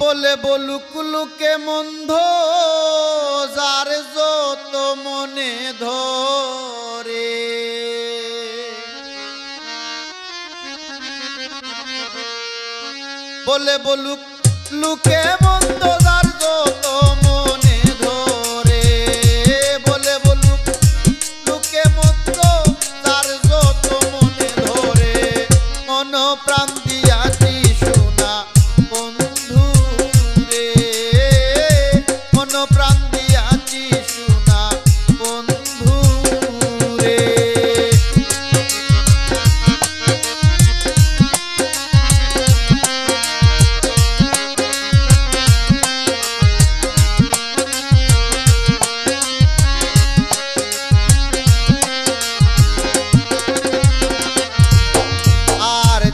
বলে বলুক লুকে মন্দ যার যত মনে ধরে, বলে বলুক লুকে মন্দ যার যত মনে ধরে, বলে বলুক লুকে মন্দ যার যত মনে ধরে, মন প্রাণ দিয়াছি শোনা বন্ধু রে, মন প্রাণ দিয়াছি শোনা বন্ধু রে।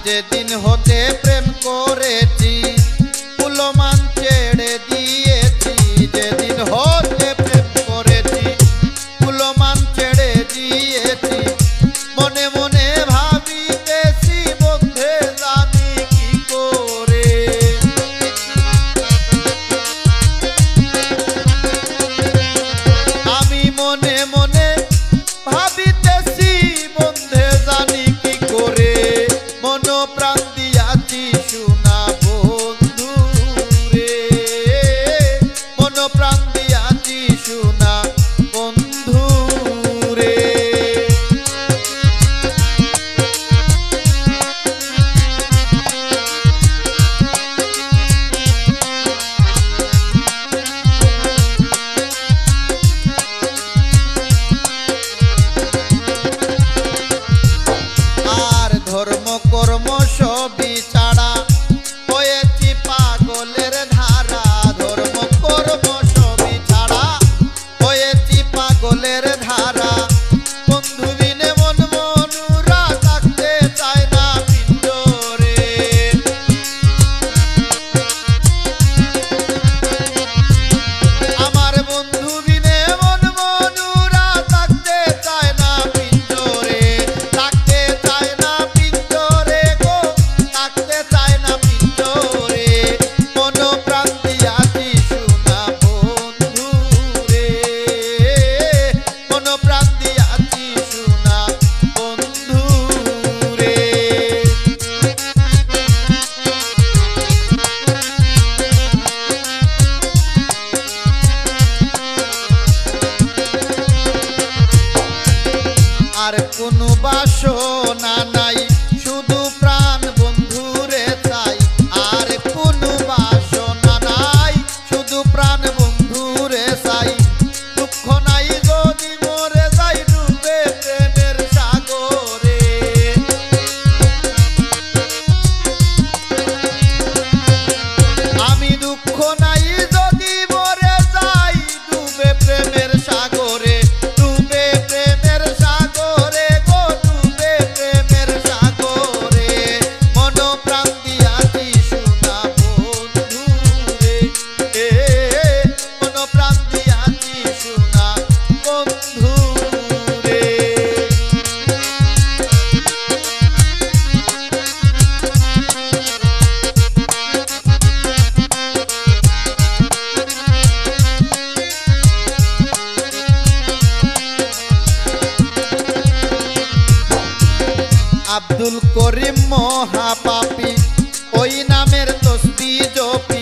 যেদিন হতে প্রেম করেছি ফুলমান ছেড়ে দিয়েছি, যেদিন হতে প্রেম করেছি ফুলমান ছেড়ে দিয়েছি, মনে মনে ভাবিতেছি বন্ধে জানি কি করে, আমি মনে মনে ভাবিতেছি বন্ধে জানি কি করে, মন প্রাণ দিয়াছি শোনা বন্ধু রে, মন প্রাণ দিয়াছি শোনা বন্ধু রে। আর ধর্ম কর্ম সবই ছাড়া হয়েছি পাগলের ধারা, ধর্ম কর্ম সবই ছাড়া হয়েছি পাগলের ধারা, বন্ধু বিনে মন মনুরা থাকতে চায় না পিঞ্জরে, আমার বন্ধু বিনে মন মনুরা থাকতে চায় না পিঞ্জরে, থাকতে চায় না পিঞ্জরে গো, থাকতে চায় না পিঞ্জরে, মন প্রাণ দিয়াছি শোনা বন্ধু রে, মন প্রাণ দিয়াছি শোনা বন্ধু রে। আর কোনো বাসনা নাই শুধু প্রাণ বন্ধুরে চাই, আর কোনো বাসনা নাই শুধু প্রাণ বন্ধুরে চাই, দুঃখ নাই যদি মরে যাই ডুবে প্রেমের সাগরে, আমি দুঃখ নাই যদি মরে যাই ডুবে প্রেমের সাগরে, ডুবে প্রেমের সাগরে গো, ডুবে প্রেমের সাগরে, মন প্রাণ দিয়াছি শোনা বন্ধু রে, মন প্রাণ দিয়াছি শোনা বন্ধু রে। আব্দুল করিম মহাপাপী ওই নামের তসবিহ জপি,